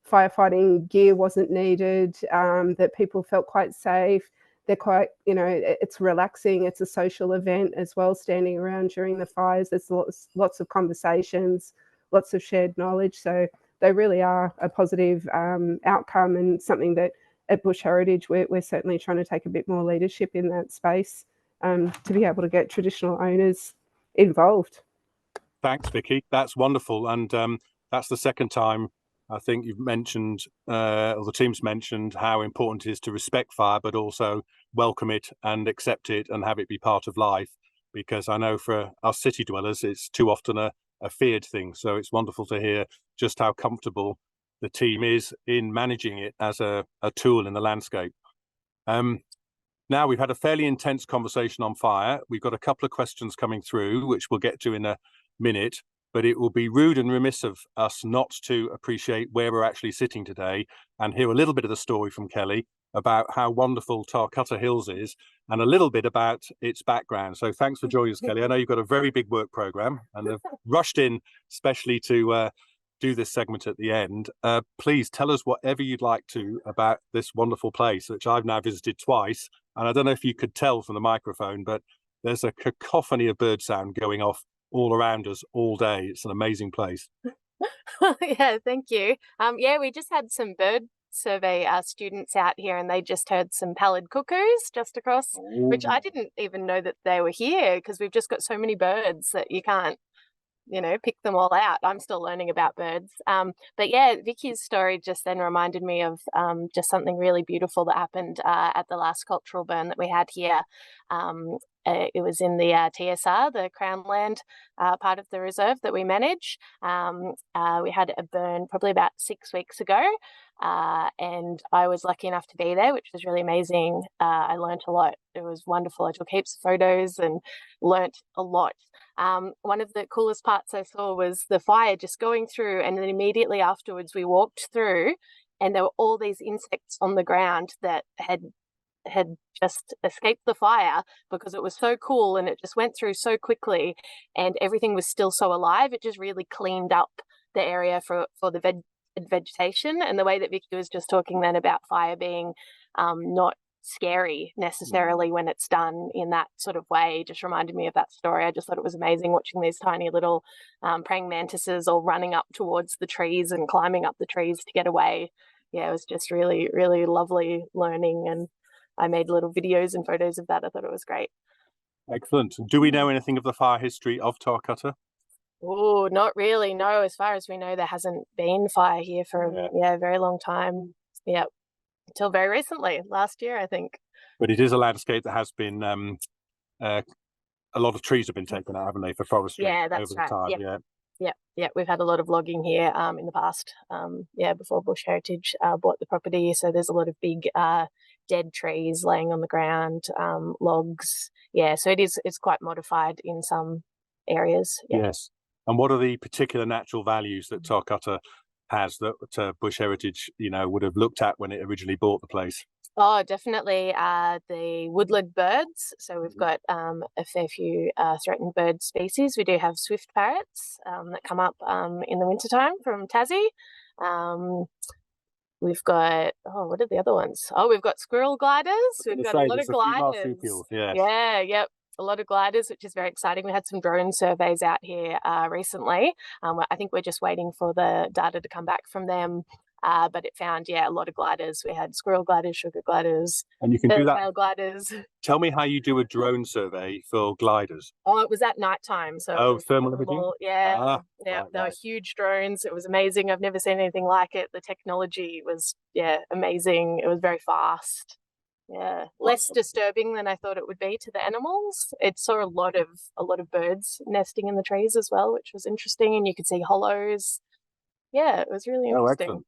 firefighting gear wasn't needed, that people felt quite safe. They're quite, you know, it's relaxing. It's a social event as well, standing around during the fires. There's lots of conversations, lots of shared knowledge. So they really are a positive outcome, and something that at Bush Heritage, we're certainly trying to take a bit more leadership in that space to be able to get traditional owners involved. Thanks, Vikki. That's wonderful. And that's the second time I think you've mentioned, or the team's mentioned, how important it is to respect fire, but also welcome it and accept it and have it be part of life. Because I know for us city dwellers, it's too often a feared thing. So it's wonderful to hear just how comfortable the team is in managing it as a tool in the landscape. Now, we've had a fairly intense conversation on fire. We've got a couple of questions coming through, which we'll get to in a minute. But it will be rude and remiss of us not to appreciate where we're actually sitting today and hear a little bit of the story from Kelly about how wonderful Tarcutta Hills is and a little bit about its background. So thanks for joining us, Kelly. I know you've got a very big work program and have rushed in especially to do this segment at the end. Please tell us whatever you'd like to about this wonderful place, which I've now visited twice. And I don't know if you could tell from the microphone, but there's a cacophony of bird sound going off all around us all day. It's an amazing place. Yeah, thank you. Yeah, we just had some bird survey students out here, and they just heard some pallid cuckoos just across, which I didn't even know that they were here, because we've just got so many birds that you can't, you know, pick them all out. I'm still learning about birds. But yeah, Vikki's story just then reminded me of just something really beautiful that happened at the last cultural burn that we had here. It was in the TSR, the Crown Land part of the reserve that we manage. We had a burn probably about 6 weeks ago, and I was lucky enough to be there, which was really amazing. I learnt a lot. It was wonderful. I took heaps of photos and learnt a lot. One of the coolest parts I saw was the fire just going through, and then immediately afterwards we walked through, and there were all these insects on the ground that had just escaped the fire because it was so cool, and it just went through so quickly, and everything was still so alive. It just really cleaned up the area for the vegetation. And the way that Vikki was just talking then about fire being not scary necessarily when it's done in that sort of way just reminded me of that story. I just thought it was amazing watching these tiny little praying mantises all running up towards the trees and climbing up the trees to get away. Yeah, it was just really, really lovely learning, and I made little videos and photos of that. I thought it was great. Excellent. Do we know anything of the fire history of Tarcutta? Oh, not really. No, as far as we know, there hasn't been fire here for a very long time. Yeah, until very recently, last year, I think. But it is a landscape that has been a lot of trees have been taken out, haven't they, for forestry? Yeah, that's over the right. time. Yeah. We've had a lot of logging here in the past. Before Bush Heritage bought the property, so there's a lot of big dead trees laying on the ground, logs. Yeah, so it's quite modified in some areas. Yeah. Yes. And what are the particular natural values that Tarcutta has that Bush Heritage, would have looked at when it originally bought the place? Oh, definitely the woodland birds. So we've got a fair few threatened bird species. We do have swift parrots that come up in the wintertime from Tassie. We've got, what are the other ones? Oh, we've got squirrel gliders. We've got a lot of gliders. Yeah, a lot of gliders, which is very exciting. We had some drone surveys out here recently. I think we're just waiting for the data to come back from them. But it found, a lot of gliders. We had squirrel gliders, sugar gliders, and you can do that. Gliders. Tell me how you do a drone survey for gliders. Oh, it was at nighttime. So thermal imaging? Yeah, they were huge drones. It was amazing. I've never seen anything like it. The technology was, amazing. It was very fast. Yeah, less disturbing than I thought it would be to the animals. It saw a lot of birds nesting in the trees as well, which was interesting. And you could see hollows. Yeah, it was really interesting. Excellent.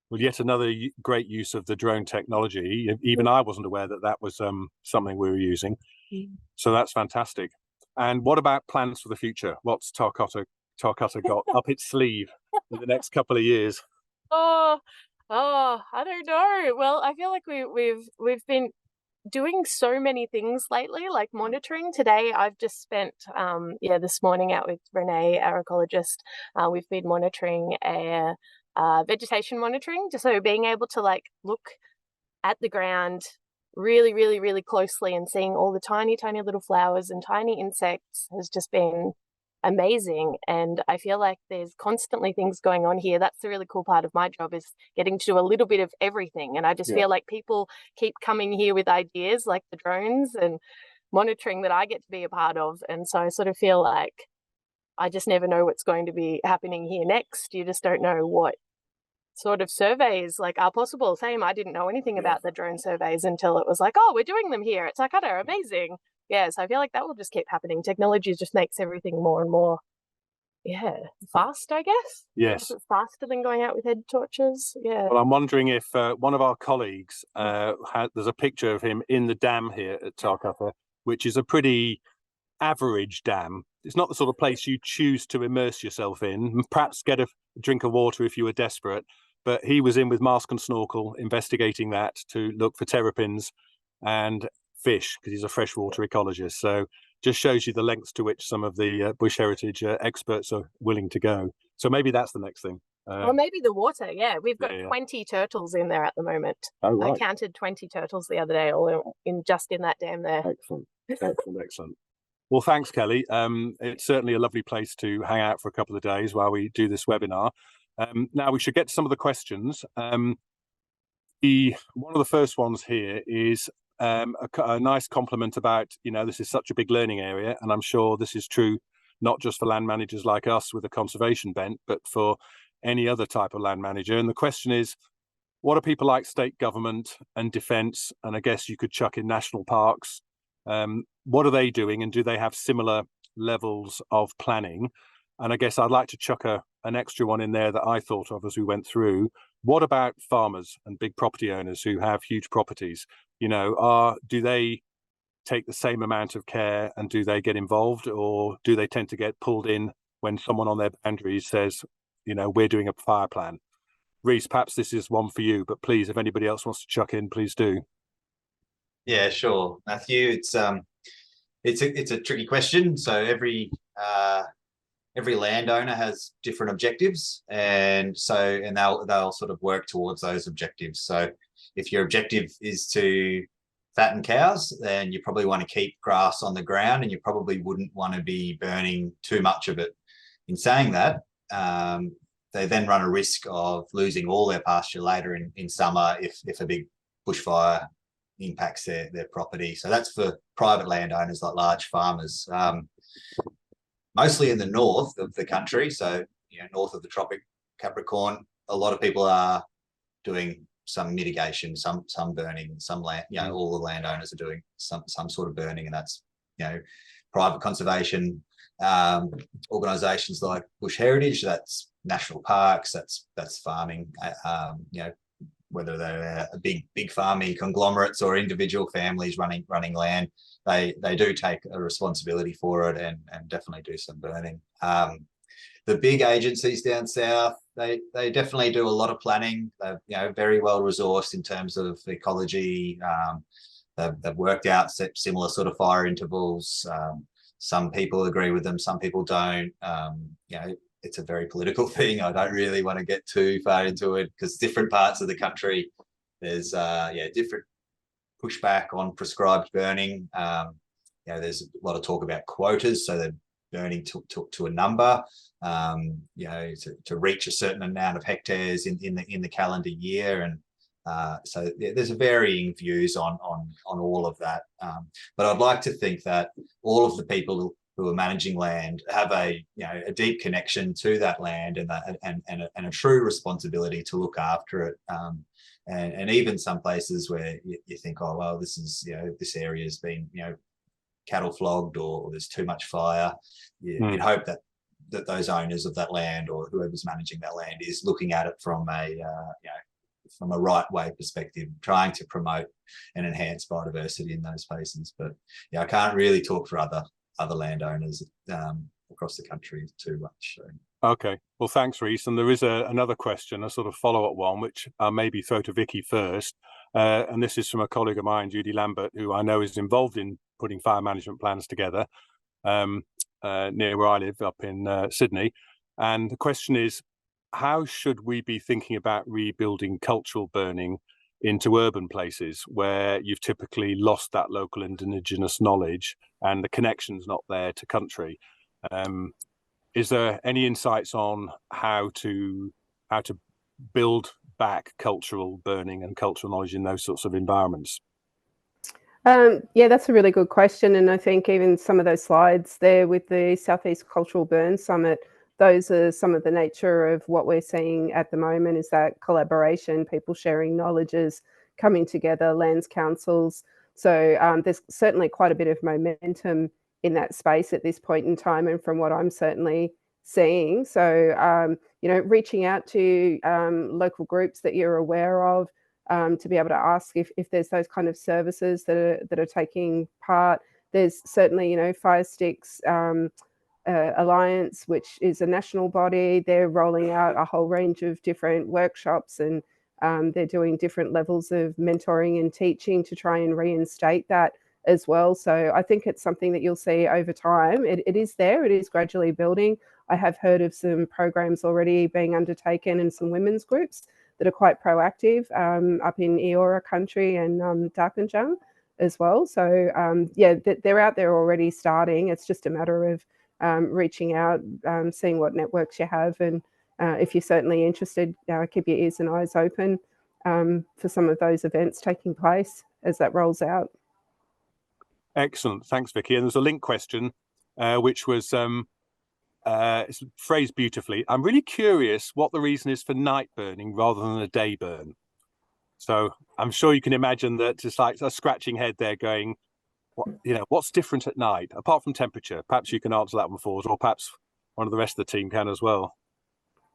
Well, yet another great use of the drone technology. Even I wasn't aware that was something we were using. So that's fantastic. And what about plans for the future? What's Tarcutta got up its sleeve in the next couple of years? Oh, I don't know. Well, I feel like we've been doing so many things lately, like monitoring. Today I've just spent this morning out with Renee, our ecologist. We've been monitoring a vegetation monitoring, just so being able to look at the ground really, really, really closely and seeing all the tiny little flowers and tiny insects has just been amazing. And I feel like there's constantly things going on here. That's the really cool part of my job, is getting to do a little bit of everything. And I just feel like people keep coming here with ideas like the drones and monitoring that I get to be a part of. And so I sort of feel like I just never know what's going to be happening here next. You just don't know what sort of surveys like are possible. Same, I didn't know anything about the drone surveys until it was like, oh, we're doing them here at Tarcutta, amazing. Yeah, so I feel like that will just keep happening. Technology just makes everything more and more, fast, I guess. Yes. It's faster than going out with head torches. Yeah. Well, I'm wondering if one of our colleagues, there's a picture of him in the dam here at Tarcutta, which is a pretty average dam. It's not the sort of place you choose to immerse yourself in, perhaps get a drink of water if you were desperate. But he was in with mask and snorkel investigating that to look for terrapins and fish, because he's a freshwater ecologist. So just shows you the lengths to which some of the bush heritage experts are willing to go. So maybe that's the next thing. Or maybe the water. Yeah, we've got Yeah. 20 turtles in there at the moment. Oh, right. I counted 20 turtles the other day, all in that dam there. Excellent. Well, thanks, Kelly. It's certainly a lovely place to hang out for a couple of days while we do this webinar. Now we should get to some of the questions. One of the first ones here is a nice compliment about, this is such a big learning area, and I'm sure this is true not just for land managers like us with a conservation bent, but for any other type of land manager. And the question is, what are people like state government and defence, and I guess you could chuck in national parks, what are they doing, and do they have similar levels of planning? And I guess I'd like to chuck an extra one in there that I thought of as we went through. What about farmers and big property owners who have huge properties? Do they take the same amount of care, and do they get involved, or do they tend to get pulled in when someone on their boundaries says, we're doing a fire plan? Rhys, perhaps this is one for you, but please, if anybody else wants to chuck in, please do. Yeah, sure, Matthew. It's a tricky question. So every landowner has different objectives, and they'll sort of work towards those objectives. So if your objective is to fatten cows, then you probably want to keep grass on the ground, and you probably wouldn't want to be burning too much of it. In saying that, they then run a risk of losing all their pasture later in summer if a big bushfire impacts their property. So that's for private landowners like large farmers. Mostly in the north of the country, so north of the Tropic Capricorn, a lot of people are doing some mitigation, some burning, some land. All the landowners are doing some sort of burning, and that's private conservation organisations like Bush Heritage. That's national parks. That's farming. Whether they're big farming conglomerates or individual families running land, they do take a responsibility for it and definitely do some burning. The big agencies down south, they definitely do a lot of planning. They're very well resourced in terms of ecology. They've worked out similar sort of fire intervals. Some people agree with them, some people don't. It's a very political thing. I don't really want to get too far into it, because different parts of the country, there's different pushback on prescribed burning. There's a lot of talk about quotas, so they're burning to a number, to reach a certain amount of hectares in the calendar year, and so there's varying views on all of that. But I'd like to think that all of the people who are managing land have a deep connection to that land and a true responsibility to look after it. And even some places where you think, oh well, this is this area has been cattle flogged, or there's too much fire. You'd hope that those owners of that land, or whoever's managing that land, is looking at it from a right way perspective, trying to promote and enhance biodiversity in those places. But I can't really talk for other landowners across the country too much. So. Okay, well, thanks, Rhys. And there is another question, a sort of follow-up one, which I'll maybe throw to Vikki first. And this is from a colleague of mine, Judy Lambert, who I know is involved in putting fire management plans together near where I live, up in Sydney. And the question is, how should we be thinking about rebuilding cultural burning into urban places where you've typically lost that local indigenous knowledge and the connection's not there to country? Is there any insights on how to build back cultural burning and cultural knowledge in those sorts of environments? Yeah, that's a really good question. And I think even some of those slides there with the Southeast Cultural Burn Summit, those are some of the nature of what we're seeing at the moment, is that collaboration, people sharing knowledges, coming together, lands councils. So there's certainly quite a bit of momentum in that space at this point in time, and from what I'm certainly seeing. So, you know, reaching out to local groups that you're aware of, to be able to ask if there's those kind of services that are taking part. There's certainly, you know, Fire Sticks Alliance, which is a national body. They're rolling out a whole range of different workshops, and they're doing different levels of mentoring and teaching to try and reinstate that as well. So I think it's something that you'll see over time. It is there, it is gradually building. I have heard of some programs already being undertaken and some women's groups that are quite proactive up in Eora country and Darkinjung as well. So yeah, they're out there already starting. It's just a matter of reaching out, seeing what networks you have, and if you're certainly interested, keep your ears and eyes open for some of those events taking place as that rolls out. Excellent, thanks, Vikki. And there's a link question, which was it's phrased beautifully. I'm really curious what the reason is for night burning rather than a day burn. So I'm sure you can imagine that it's like a scratching head there going, what, you know, what's different at night apart from temperature? Perhaps you can answer that one for us, or perhaps one of the rest of the team can as well.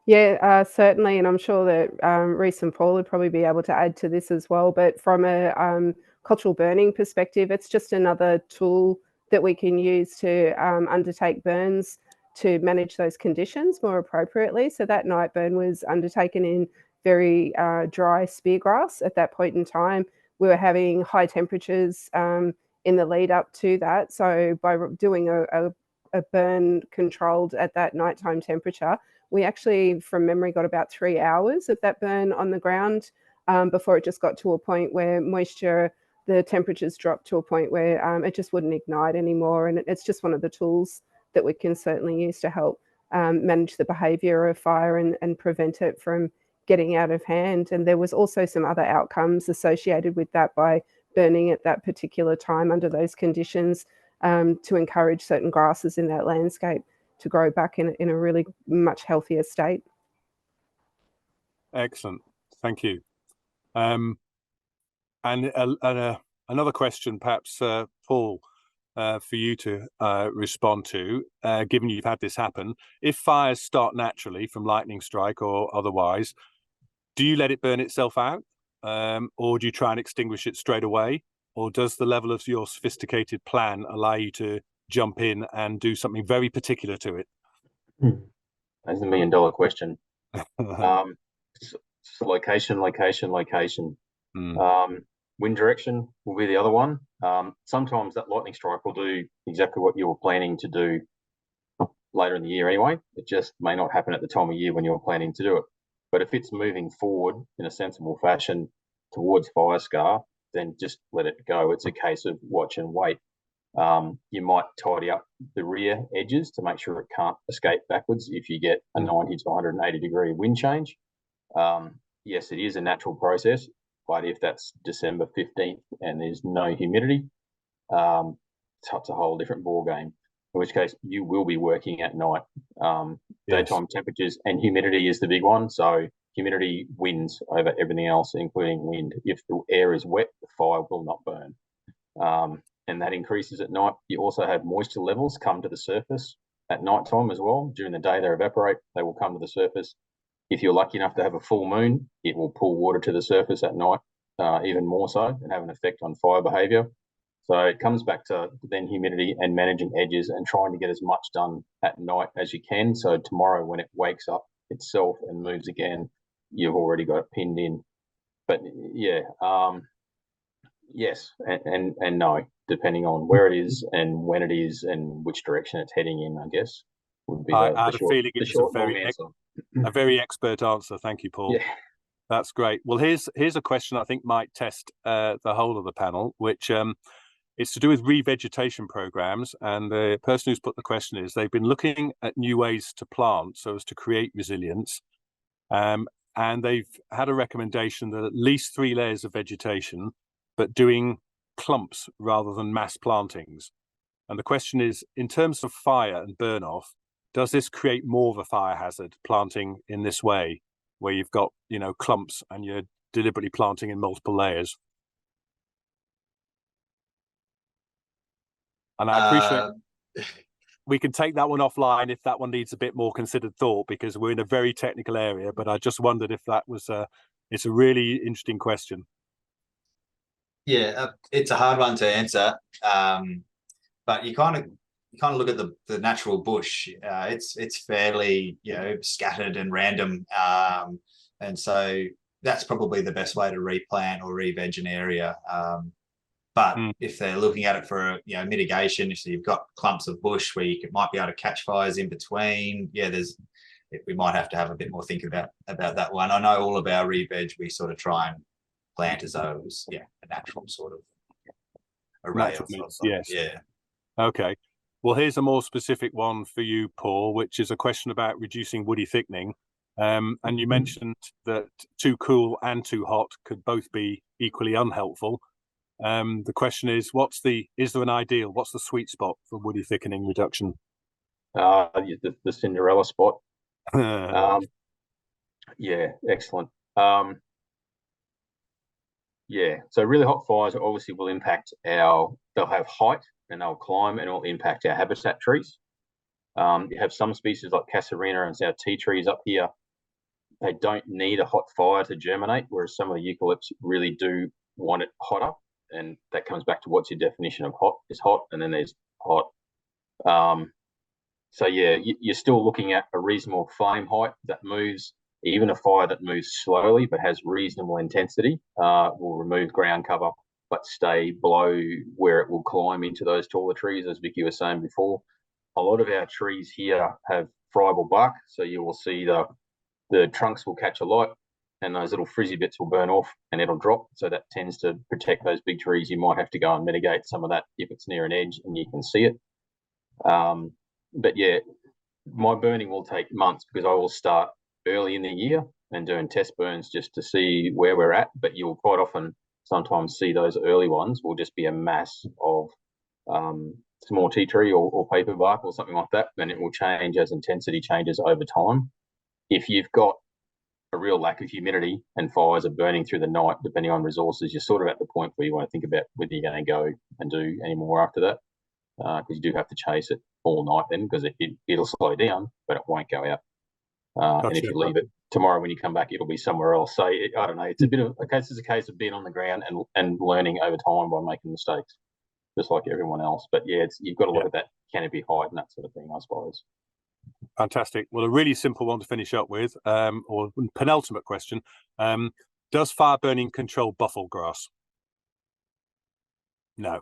Yeah, certainly, and I'm sure that Rhys and Paul would probably be able to add to this as well. But from a cultural burning perspective, it's just another tool that we can use to undertake burns to manage those conditions more appropriately. So that night burn was undertaken in very dry spear grass at that point in time. We were having high temperatures in the lead up to that. So by doing a burn controlled at that nighttime temperature, we actually, from memory, got about 3 hours of that burn on the ground before it just got to a point where moisture, the temperatures dropped to a point where it just wouldn't ignite anymore. And it's just one of the tools that we can certainly use to help manage the behaviour of fire and prevent it from getting out of hand. And there was also some other outcomes associated with that by burning at that particular time under those conditions to encourage certain grasses in that landscape to grow back in a really much healthier state. Excellent, thank you. And another question, perhaps, Paul, for you to respond to, given you've had this happen. If fires start naturally from lightning strike or otherwise, do you let it burn itself out, or do you try and extinguish it straight away? Or does the level of your sophisticated plan allow you to jump in and do something very particular to it? That's the $1 million question. So location. Wind direction will be the other one. Sometimes that lightning strike will do exactly what you were planning to do later in the year anyway. It just may not happen at the time of year when you're planning to do it. But if it's moving forward in a sensible fashion towards fire scar, then just let it go. It's a case of watch and wait. You might tidy up the rear edges to make sure it can't escape backwards if you get a 90 to 180 degree wind change. Yes, it is a natural process, but if that's December 15th and there's no humidity, it's a whole different ball game, in which case you will be working at night. Daytime temperatures and humidity is the big one. So humidity wins over everything else, including wind. If the air is wet, the fire will not burn. And that increases at night. You also have moisture levels come to the surface at night time as well. During the day, they evaporate. They will come to the surface. If you're lucky enough to have a full moon, it will pull water to the surface at night, even more so, and have an effect on fire behaviour. So it comes back to then humidity and managing edges and trying to get as much done at night as you can. So tomorrow, when it wakes up itself and moves again, you've already got it pinned in. But yeah, yes and no, depending on where it is and when it is and which direction it's heading in, I guess, would be I had a feeling it was a very expert answer. Thank you, Paul. Yeah. That's great. Well, here's a question I think might test the whole of the panel, which it's to do with revegetation programs. And the person who's put the question is, they've been looking at new ways to plant so as to create resilience. And they've had a recommendation that at least 3 layers of vegetation, but doing clumps rather than mass plantings. And the question is, in terms of fire and burn off, does this create more of a fire hazard, planting in this way, where you've got, you know, clumps and you're deliberately planting in multiple layers? And I appreciate we can take that one offline if that one needs a bit more considered thought, because we're in a very technical area. But I just wondered if that was it's a really interesting question. Yeah, it's a hard one to answer, but you kind of look at the natural bush. It's fairly, you know, scattered and random, and so that's probably the best way to replant or re-veg an area. But if they're looking at it for, you know, mitigation, if you've got clumps of bush where you might be able to catch fires in between, yeah, we might have to have a bit more think about that one. I know all of our re-veg, we sort of try and plant as though it was, yeah, a natural sort of array of yes. Yeah. Okay. Well, here's a more specific one for you, Paul, which is a question about reducing woody thickening. And you mentioned that too cool and too hot could both be equally unhelpful. The question is, is there an ideal? What's the sweet spot for woody thickening reduction? The Cinderella spot. Yeah, excellent. Yeah, so really hot fires obviously will impact they'll have height and they'll climb and it'll impact our habitat trees. You have some species like Casuarina and our tea trees up here. They don't need a hot fire to germinate, whereas some of the eucalypts really do want it hotter. And that comes back to what's your definition of hot is hot, and then there's hot. So yeah, you're still looking at a reasonable flame height that moves. Even a fire that moves slowly but has reasonable intensity will remove ground cover but stay below where it will climb into those taller trees, as Vikki was saying before. A lot of our trees here have friable bark, so you will see the trunks will catch a light and those little frizzy bits will burn off and it'll drop. So that tends to protect those big trees. You might have to go and mitigate some of that if it's near an edge and you can see it. But yeah, my burning will take months because I will start early in the year and doing test burns just to see where we're at. But you'll quite often sometimes see those early ones will just be a mass of small tea tree or paper bark or something like that. And it will change as intensity changes over time. If you've got a real lack of humidity and fires are burning through the night, depending on resources, you're sort of at the point where you want to think about whether you're going to go and do any more after that, because you do have to chase it all night then, because it'll slow down, but it won't go out. Gotcha. And if you leave it tomorrow when you come back, it'll be somewhere else. So I don't know. It's a bit of it's a case of being on the ground and learning over time by making mistakes, just like everyone else. But yeah, you've got to look at that canopy height and that sort of thing, I suppose. Fantastic. Well, a really simple one to finish up with, or penultimate question: does fire burning control buffel grass? No.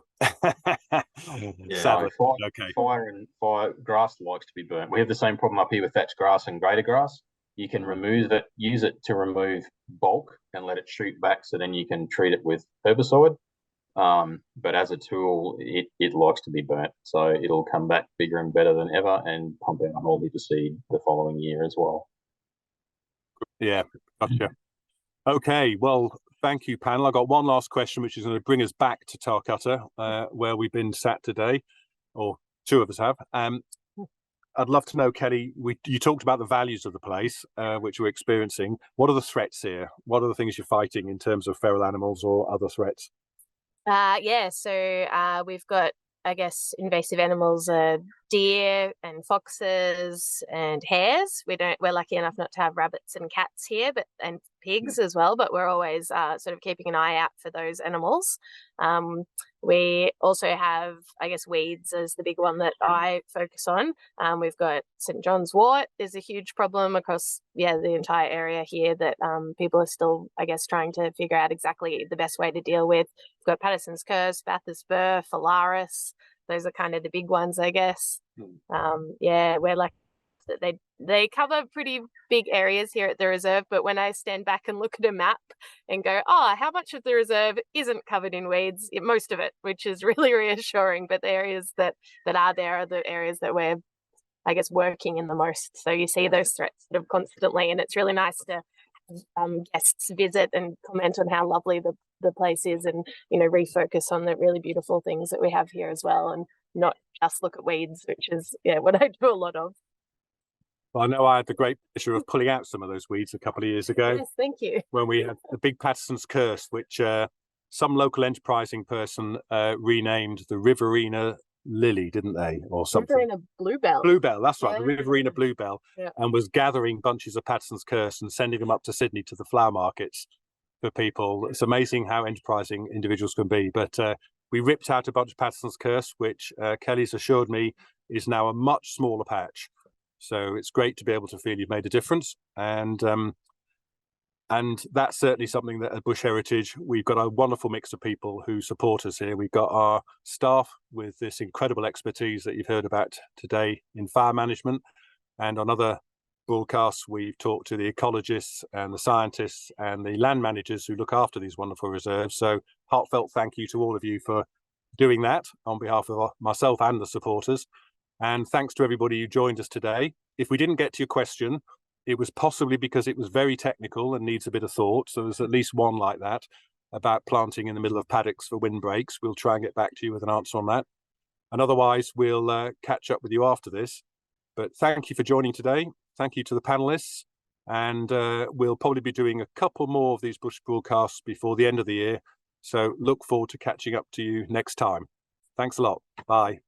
Sadly. Fire grass likes to be burnt. We have the same problem up here with thatch grass and greater grass. You can remove it, use it to remove bulk and let it shoot back, so then you can treat it with herbicide. But as a tool, it likes to be burnt, so it'll come back bigger and better than ever and pump out a whole heap of seed the following year as well. Yeah, gotcha. Okay, well, thank you, panel. I've got one last question, which is going to bring us back to Tarcutta, where we've been sat today, or two of us have. I'd love to know, Kelly, you talked about the values of the place, which we're experiencing. What are the threats here? What are the things you're fighting in terms of feral animals or other threats? Yeah, so we've got, I guess, invasive animals, deer and foxes and hares. We're lucky enough not to have rabbits and cats here, and pigs as well, but we're always sort of keeping an eye out for those animals. We also have, I guess, weeds is the big one that I focus on. We've got St. John's wort is a huge problem across, the entire area here that people are still, I guess, trying to figure out exactly the best way to deal with. We've got Patterson's curse, Bathurst burr, Phalaris. Those are kind of the big ones, I guess. We're like that they cover pretty big areas here at the reserve, but when I stand back and look at a map and go, how much of the reserve isn't covered in weeds? Most of it, which is really reassuring. But the areas that are there are the areas that we're, I guess, working in the most. So you see those threats sort of constantly, and it's really nice to guests visit and comment on how lovely the place is, and refocus on the really beautiful things that we have here as well, and not just look at weeds, which is what I do a lot of. Well, I know I had the great pleasure of pulling out some of those weeds a couple of years ago. Yes, thank you. When we had the big Patterson's curse, which some local enterprising person renamed the Riverina lily, didn't they, or something? Riverina bluebell. Bluebell, that's right, Yeah. the Riverina bluebell, Yeah. and was gathering bunches of Patterson's curse and sending them up to Sydney to the flower markets for people. It's amazing how enterprising individuals can be. But we ripped out a bunch of Patterson's curse, which Kelly's assured me is now a much smaller patch. So it's great to be able to feel you've made a difference. And that's certainly something that at Bush Heritage, we've got a wonderful mix of people who support us here. We've got our staff with this incredible expertise that you've heard about today in fire management. And on other broadcasts, we've talked to the ecologists and the scientists and the land managers who look after these wonderful reserves. So heartfelt thank you to all of you for doing that on behalf of myself and the supporters. And thanks to everybody who joined us today. If we didn't get to your question, it was possibly because it was very technical and needs a bit of thought. So there's at least one like that about planting in the middle of paddocks for windbreaks. We'll try and get back to you with an answer on that. And otherwise, we'll catch up with you after this. But thank you for joining today. Thank you to the panelists. And we'll probably be doing a couple more of these Bush broadcasts before the end of the year. So look forward to catching up to you next time. Thanks a lot. Bye.